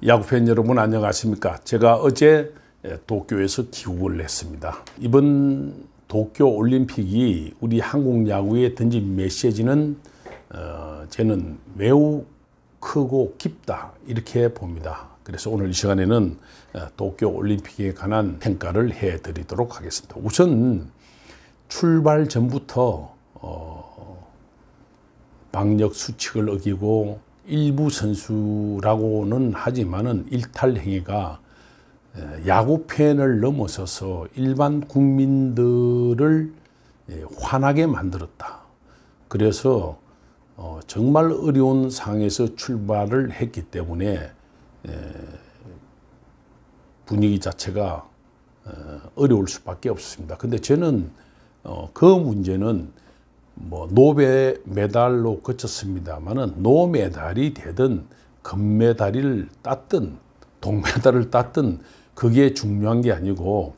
야구팬 여러분 안녕하십니까. 제가 어제 도쿄에서 귀국을 했습니다. 이번 도쿄 올림픽이 우리 한국 야구에 던진 메시지는 저는 매우 크고 깊다 이렇게 봅니다. 그래서 오늘 이 시간에는 도쿄 올림픽에 관한 평가를 해드리도록 하겠습니다. 우선 출발 전부터 방역 수칙을 어기고 일부 선수라고는 하지만은 일탈 행위가 야구 팬을 넘어서서 일반 국민들을 화나게 만들었다. 그래서 정말 어려운 상황에서 출발을 했기 때문에 분위기 자체가 어려울 수밖에 없습니다. 근데 저는 그 문제는 노베 메달로 그쳤습니다만은 노메달이 되든 금메달을 땄든 동메달을 땄든 그게 중요한 게 아니고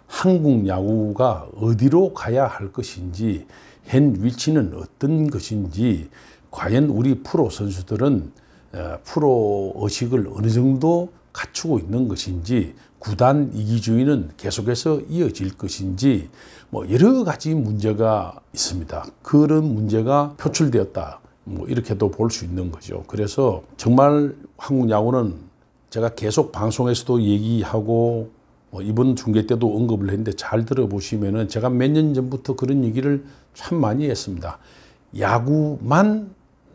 한국 야구가 어디로 가야 할 것인지 현 위치는 어떤 것인지 과연 우리 프로 선수들은 프로 의식을 어느 정도 갖추고 있는 것인지 구단 이기주의는 계속해서 이어질 것인지 여러 가지 문제가 있습니다. 그런 문제가 표출되었다. 이렇게도 볼 수 있는 거죠. 그래서 정말 한국 야구는 제가 계속 방송에서도 얘기하고 이번 중계 때도 언급을 했는데 잘 들어보시면은 제가 몇 년 전부터 그런 얘기를 참 많이 했습니다. 야구만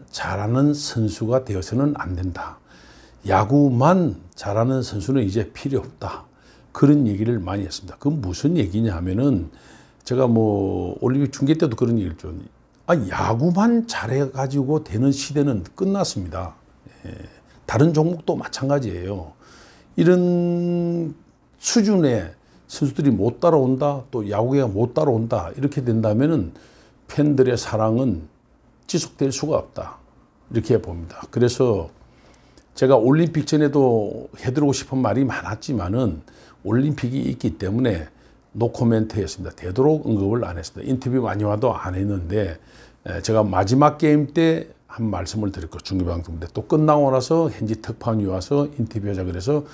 잘하는 선수가 되어서는 안 된다. 야구만 잘하는 선수는 이제 필요 없다. 그런 얘기를 많이 했습니다. 그건 무슨 얘기냐 하면은 제가 올림픽 중계 때도 그런 얘기를 좀 야구만 잘해가지고 되는 시대는 끝났습니다. 다른 종목도 마찬가지예요. 이런 수준의 선수들이 못 따라온다, 또 야구계가 못 따라온다 이렇게 된다면은 팬들의 사랑은 지속될 수가 없다 이렇게 봅니다. 그래서 제가 올림픽 전에도 해드리고 싶은 말이 많았지만은 올림픽이 있기 때문에 노코멘트였습니다. 되도록 언급을 안 했습니다. 인터뷰 많이 와도 안 했는데 제가 마지막 게임 때 한 말씀을 드렸고 중계방송 때 또 끝나고 나서 현지 특파원이 와서 인터뷰하자 그래서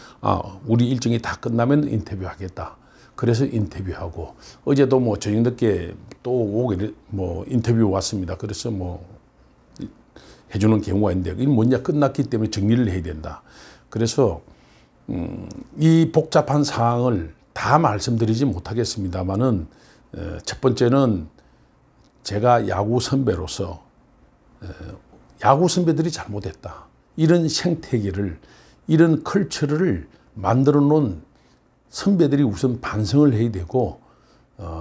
우리 일정이 다 끝나면 인터뷰하겠다. 그래서 인터뷰하고 어제도 저녁 늦게 또 오게 인터뷰 왔습니다. 그래서 해주는 경우가 있는데 이게 뭐냐 끝났기 때문에 정리를 해야 된다. 그래서 이 복잡한 사항을 다 말씀드리지 못하겠습니다만은 첫 번째는 제가 야구 선배로서 야구 선배들이 잘못했다. 이런 생태계를 이런 컬처를 만들어 놓은 선배들이 우선 반성을 해야 되고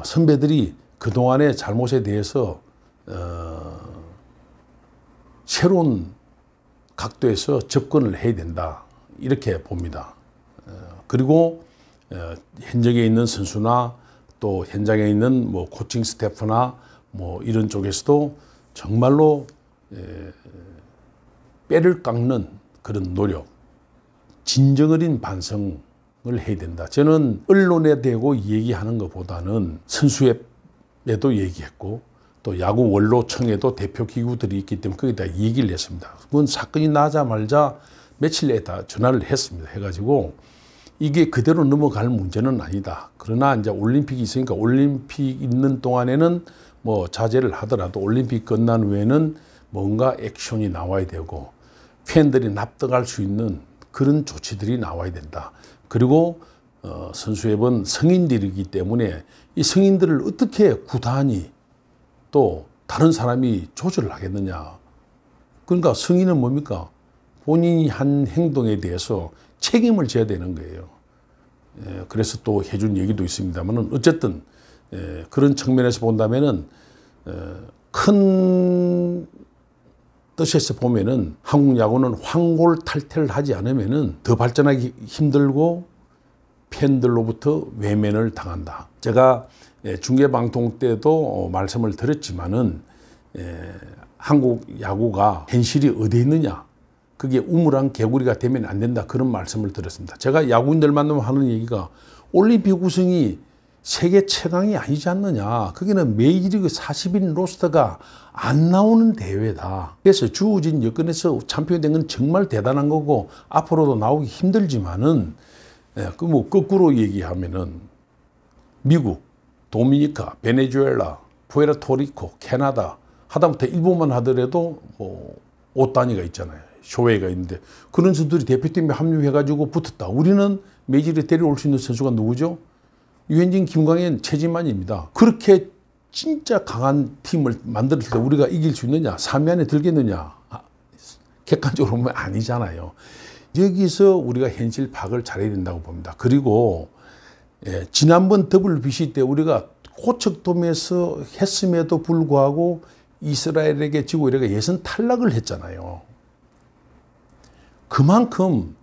선배들이 그동안의 잘못에 대해서 새로운 각도에서 접근을 해야 된다 이렇게 봅니다. 그리고 현장에 있는 선수나 또 현장에 있는 코칭 스태프나 이런 쪽에서도 정말로 뼈를 깎는 그런 노력, 진정 어린 반성을 해야 된다. 저는 언론에 대고 얘기하는 것보다는 선수협에도 얘기했고 또 야구 원로청에도 대표 기구들이 있기 때문에 거기다 얘기를 했습니다. 그건 사건이 나자마자 며칠 내에 다 전화를 했습니다. 해가지고 이게 그대로 넘어갈 문제는 아니다. 그러나 이제 올림픽이 있으니까 올림픽 있는 동안에는 자제를 하더라도 올림픽 끝난 후에는 뭔가 액션이 나와야 되고 팬들이 납득할 수 있는 그런 조치들이 나와야 된다. 그리고 선수협은 성인들이기 때문에 이 성인들을 어떻게 구단이 또 다른 사람이 조절을 하겠느냐. 그러니까 성인은 뭡니까? 본인이 한 행동에 대해서 책임을 져야 되는 거예요. 그래서 또 해준 얘기도 있습니다만 어쨌든 그런 측면에서 본다면은 큰 뜻에서 보면은 한국 야구는 환골탈태를 하지 않으면은 더 발전하기 힘들고 팬들로부터 외면을 당한다. 제가 중계방송 때도 말씀을 드렸지만은 한국 야구가 현실이 어디 있느냐. 그게 우물안 개구리가 되면 안 된다. 그런 말씀을 드렸습니다. 제가 야구인들 만나면 하는 얘기가 올림픽 우승이 세계 최강이 아니지 않느냐. 거기는 메이저리그 40인 로스터가 안 나오는 대회다. 그래서 주어진 여건에서 챔피언이 된 건 정말 대단한 거고 앞으로도 나오기 힘들지만은 그 뭐 거꾸로 얘기하면은 미국, 도미니카, 베네수엘라, 푸에르토리코, 캐나다 하다못해 일본만 하더라도 뭐 5단위가 있잖아요. 쇼웨이가 있는데 그런 선수들이 대표팀에 합류해가지고 붙었다. 우리는 메이저리그에 데려올 수 있는 선수가 누구죠? 유현진, 김광현, 최진만입니다. 그렇게 진짜 강한 팀을 만들 때 우리가 이길 수 있느냐? 3위 안에 들겠느냐? 객관적으로 보면 아니잖아요. 여기서 우리가 현실 파악을 잘해야 된다고 봅니다. 그리고 지난번 WBC 때 우리가 고척돔에서 했음에도 불구하고 이스라엘에게 지고 이래가 예선 탈락을 했잖아요. 그만큼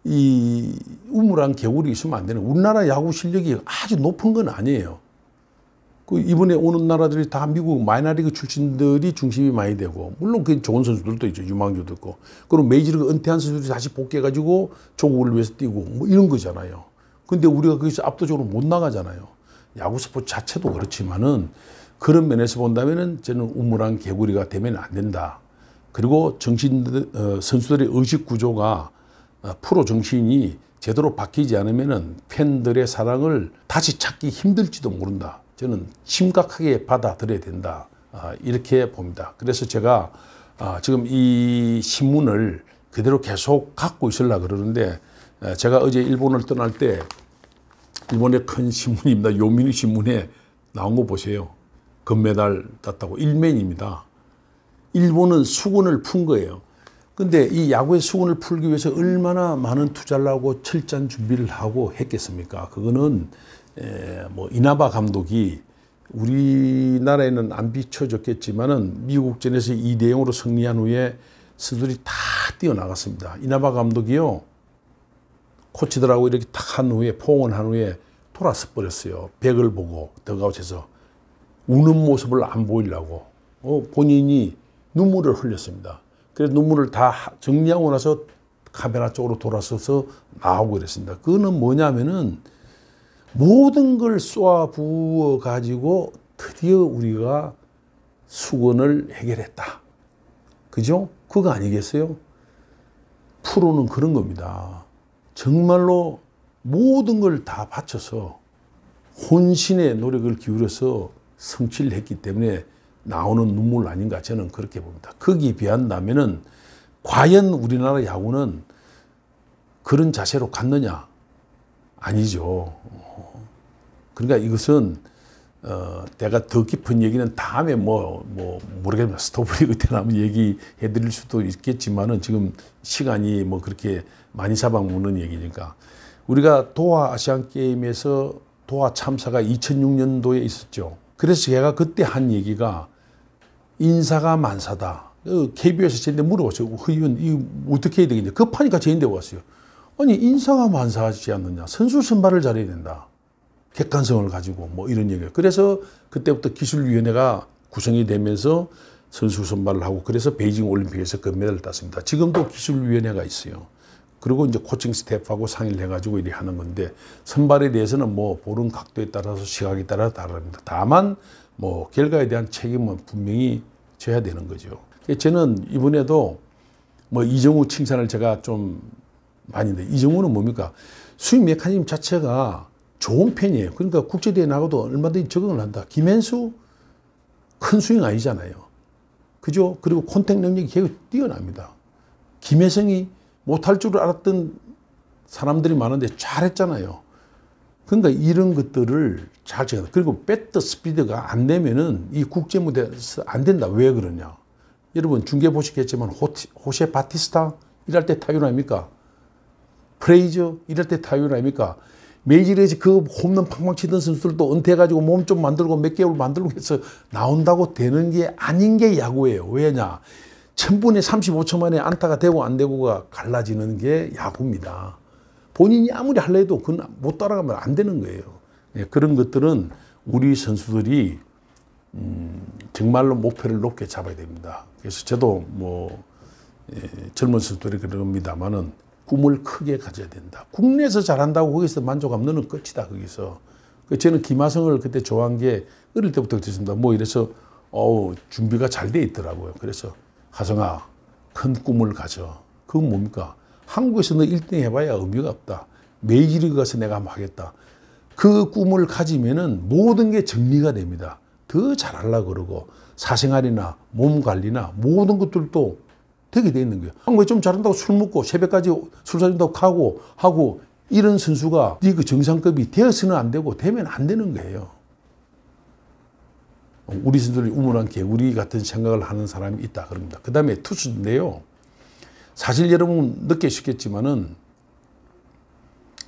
이 우물안 개울이 있으면 안 되는, 우리나라 야구 실력이 아주 높은 건 아니에요. 그 이번에 오는 나라들이 다 미국 마이너리그 출신들이 중심이 많이 되고, 물론 그 좋은 선수들도 있죠. 유망주도 있고. 그리고 메이저리그 은퇴한 선수들이 다시 복귀해가지고 조국을 위해서 뛰고 뭐 이런 거잖아요. 근데 우리가 거기서 압도적으로 못 나가잖아요. 야구 스포츠 자체도 그렇지만은 그런 면에서 본다면은 저는 우물안 개구리가 되면 안 된다. 그리고 선수들의 의식 구조가 프로 정신이 제대로 바뀌지 않으면은 팬들의 사랑을 다시 찾기 힘들지도 모른다. 저는 심각하게 받아들여야 된다. 이렇게 봅니다. 그래서 제가 지금 이 신문을 그대로 계속 갖고 있으려고 그러는데, 제가 어제 일본을 떠날 때 일본의 큰 신문입니다. 요미우리 신문에 나온 거 보세요. 금메달 땄다고. 일면입니다. 일본은 수건을 푼 거예요. 근데 이 야구의 수건을 풀기 위해서 얼마나 많은 투자를 하고 철저한 준비를 하고 했겠습니까? 그거는 뭐 이나바 감독이 우리나라에는 안 비춰졌겠지만은 미국전에서 2대0으로 승리한 후에 선수들이 다 뛰어나갔습니다. 이나바 감독이요, 코치들하고 이렇게 탁 한 후에, 포옹을 한 후에 돌아서 버렸어요. 벽을 보고 더가웃에서 우는 모습을 안 보이려고 본인이 눈물을 흘렸습니다. 그래서 눈물을 다 정리하고 나서 카메라 쪽으로 돌아서서 나오고 그랬습니다. 그거는 뭐냐면은 모든 걸 쏘아 부어 가지고 드디어 우리가 수건을 해결했다. 그죠? 그거 아니겠어요? 프로는 그런 겁니다. 정말로 모든 걸 다 바쳐서 혼신의 노력을 기울여서 성취를 했기 때문에 나오는 눈물 아닌가, 저는 그렇게 봅니다. 거기에 비한다면은 과연 우리나라 야구는 그런 자세로 갔느냐? 아니죠. 그러니까 이것은 내가 더 깊은 얘기는 다음에 모르겠습니다. 스토브리그 때 한번 얘기해 드릴 수도 있겠지만은 지금 시간이 뭐 그렇게 많이 잡아먹는 얘기니까. 우리가 도하 아시안 게임에서 도하 참사가 2006년도에 있었죠. 그래서 제가 그때 한 얘기가 인사가 만사다. KBS 저한테 물어봤어요. 의원, 이거 어떻게 해야 되겠냐. 급하니까 저한테 왔어요. 아니, 인사가 만사하지 않느냐. 선수 선발을 잘해야 된다. 객관성을 가지고 뭐 이런 얘기예요. 그래서 그때부터 기술위원회가 구성이 되면서 선수 선발을 하고, 그래서 베이징 올림픽에서 금메달을 땄습니다. 지금도 기술위원회가 있어요. 그리고 이제 코칭 스태프하고 상의를 해가지고 이렇게 하는 건데, 선발에 대해서는 뭐 보는 각도에 따라서 시각에 따라 다릅니다. 다만 뭐 결과에 대한 책임은 분명히 져야 되는 거죠. 저는 이번에도 뭐 이정우 칭찬을 제가 좀 많이 했는데, 이정우는 뭡니까? 스윙 메커니즘 자체가 좋은 편이에요. 그러니까 국제대회 나가도 얼마든지 적응을 한다. 김현수 큰 스윙 아니잖아요. 그죠? 그리고 콘택 능력이 계속 뛰어납니다. 김혜성이 못할 줄 알았던 사람들이 많은데 잘했잖아요. 그러니까 이런 것들을 잘 చేయ야 돼. 그리고 배트 스피드가 안 되면은 이 국제 무대에서 안 된다. 왜 그러냐? 여러분 중계 보시겠지만 호세 바티스타 이럴 때 타율 아닙니까? 프레이저 이럴 때 타율 아닙니까? 메이저리그에서 그 홈런 팡팡 치던 선수들도 은퇴해가지고 몸 좀 만들고 몇 개월 만들고 해서 나온다고 되는 게 아닌 게 야구예요. 왜냐? 1000분에 35초 만에 안타가 되고 안 되고가 갈라지는 게 야구입니다. 본인이 아무리 하려 해도 그건 못 따라가면 안 되는 거예요. 그런 것들은 우리 선수들이 정말로 목표를 높게 잡아야 됩니다. 그래서 저도 젊은 선수들이 그럽니다만은 꿈을 크게 가져야 된다. 국내에서 잘한다고 거기서 만족하면 너는 끝이다. 거기서 저는 김하성을 그때 좋아한 게 어릴 때부터 그랬습니다. 뭐 이래서 준비가 잘 돼 있더라고요. 그래서 하성아, 큰 꿈을 가져. 그건 뭡니까? 한국에서 너 1등 해봐야 의미가 없다. 메이저리그 가서 내가 한번 하겠다. 그 꿈을 가지면은 모든 게 정리가 됩니다. 더 잘하려고 그러고 사생활이나 몸 관리나 모든 것들도 되게 돼 있는 거예요. 한국에 좀 잘한다고 술 먹고 새벽까지 술 사준다고 하고 이런 선수가 리그 정상급이 되어서는 안 되고 되면 안 되는 거예요. 우리 선수들이 우물한 개구리 같은 생각을 하는 사람이 있다 그럽니다. 그 다음에 투수인데요. 사실 여러분 느끼시겠지만은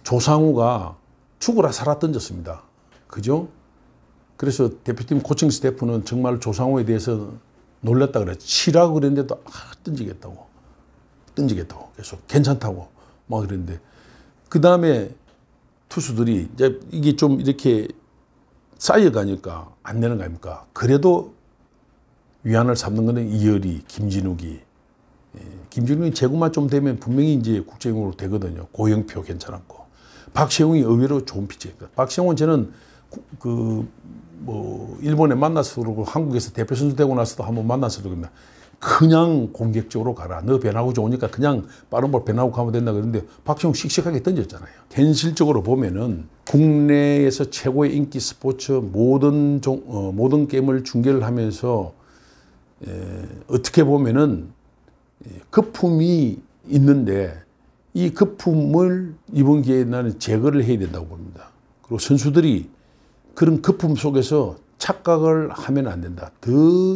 조상우가 죽으라 살아 던졌습니다. 그죠? 그래서 대표팀 코칭 스태프는 정말 조상우에 대해서 놀랐다 그래요. 치라고 그랬는데도 던지겠다고. 계속 괜찮다고 막 그랬는데 그 다음에 투수들이 이제 이게 좀 이렇게 쌓여가니까 안 되는 거 아닙니까? 그래도 위안을 삼는 거는 이열이, 김진욱이. 김진욱이 재구만 좀 되면 분명히 이제 국제용으로 되거든요. 고영표 괜찮았고. 박시영이 의외로 좋은 피치입니다. 박시영은 저는 일본에 만났어도 그렇고 한국에서 대표 선수 되고 나서도 한번 만났어도 그럽니다. 그냥 공격적으로 가라. 너 변하고 좋으니까 그냥 빠른 볼 변하고 가면 된다 그러는데 박시영 씩씩하게 던졌잖아요. 현실적으로 보면은 국내에서 최고의 인기 스포츠 모든 게임을 중계를 하면서 어떻게 보면은 거품이 있는데 이 거품을 이번 기회에 나는 제거를 해야 된다고 봅니다. 그리고 선수들이 그런 거품 속에서 착각을 하면 안 된다. 더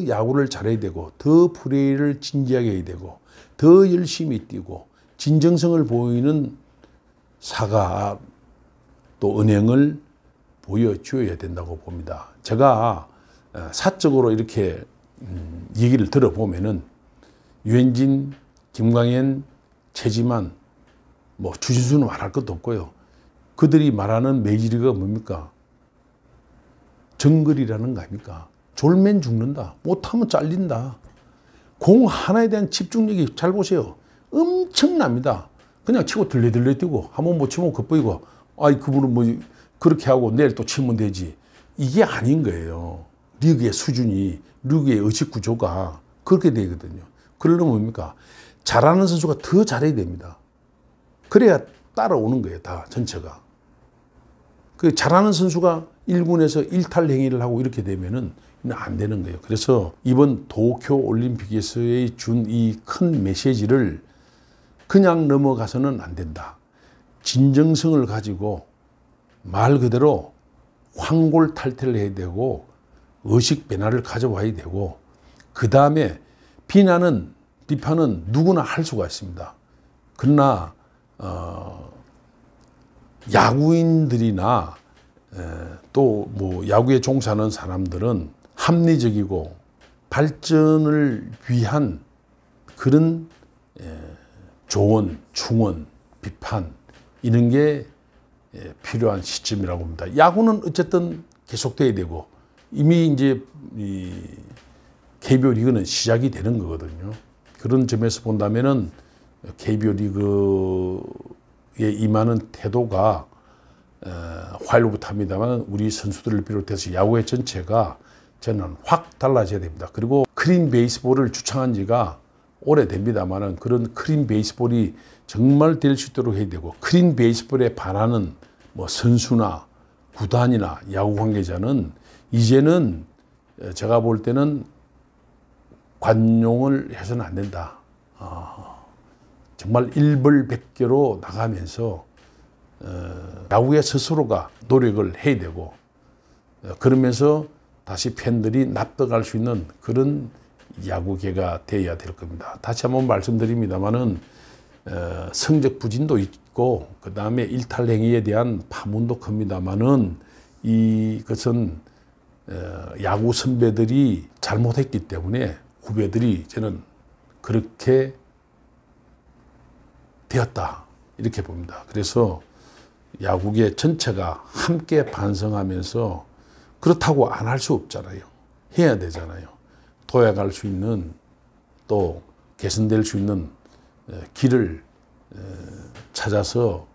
야구를 잘해야 되고 더 플레이를 진지하게 해야 되고 더 열심히 뛰고 진정성을 보이는 사과 또 은행을 보여줘야 된다고 봅니다. 제가 사적으로 이렇게 얘기를 들어보면은 유현진, 김광현, 최지만 뭐 추신수는 말할 것도 없고요. 그들이 말하는 메이저리그가 뭡니까? 정글이라는 거 아닙니까? 졸면 죽는다. 못하면 잘린다. 공 하나에 대한 집중력이 잘 보세요. 엄청납니다. 그냥 치고 들레들레 뛰고 한번 못 치면 겉보이고 그분은 뭐 그렇게 하고 내일 또 치면 되지. 이게 아닌 거예요. 리그의 수준이, 리그의 의식 구조가 그렇게 되거든요. 그러려면 뭡니까? 잘하는 선수가 더 잘해야 됩니다. 그래야 따라오는 거예요. 다 전체가. 그 잘하는 선수가 1군에서 일탈 행위를 하고 이렇게 되면은 안 되는 거예요. 그래서 이번 도쿄 올림픽에서의 준 이 큰 메시지를 그냥 넘어가서는 안 된다. 진정성을 가지고 말 그대로 황골탈퇴를 해야 되고 의식 변화를 가져와야 되고 그 다음에 비판은 누구나 할 수가 있습니다. 그러나 야구인들이나 또 뭐 야구에 종사하는 사람들은 합리적이고 발전을 위한 그런 조언, 충언, 비판 이런 게 필요한 시점이라고 봅니다. 야구는 어쨌든 계속돼야 되고 이미 이제 이 KBO 리그는 시작이 되는 거거든요. 그런 점에서 본다면은 KBO 리그에 임하는 태도가 화일로부터 합니다만 우리 선수들을 비롯해서 야구의 전체가 저는 확 달라져야 됩니다. 그리고 크린 베이스볼을 주창한 지가 오래됩니다만 그런 크린 베이스볼이 정말 될 수 있도록 해야 되고 크린 베이스볼에 반하는 뭐 선수나 구단이나 야구 관계자는 이제는 제가 볼 때는 관용을 해서는 안 된다. 정말 일벌백계로 나가면서 야구의 스스로가 노력을 해야 되고 그러면서 다시 팬들이 납득할 수 있는 그런 야구계가 되어야 될 겁니다. 다시 한번 말씀드립니다만은 성적 부진도 있고 그 다음에 일탈행위에 대한 파문도 큽니다만은 이것은 야구 선배들이 잘못했기 때문에 후배들이 저는 그렇게 되었다 이렇게 봅니다. 그래서 야구계 전체가 함께 반성하면서 그렇다고 안 할 수 없잖아요. 해야 되잖아요. 도약할 수 있는 또 개선될 수 있는 길을 찾아서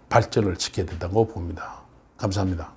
발전을 시켜야 된다고 봅니다. 감사합니다.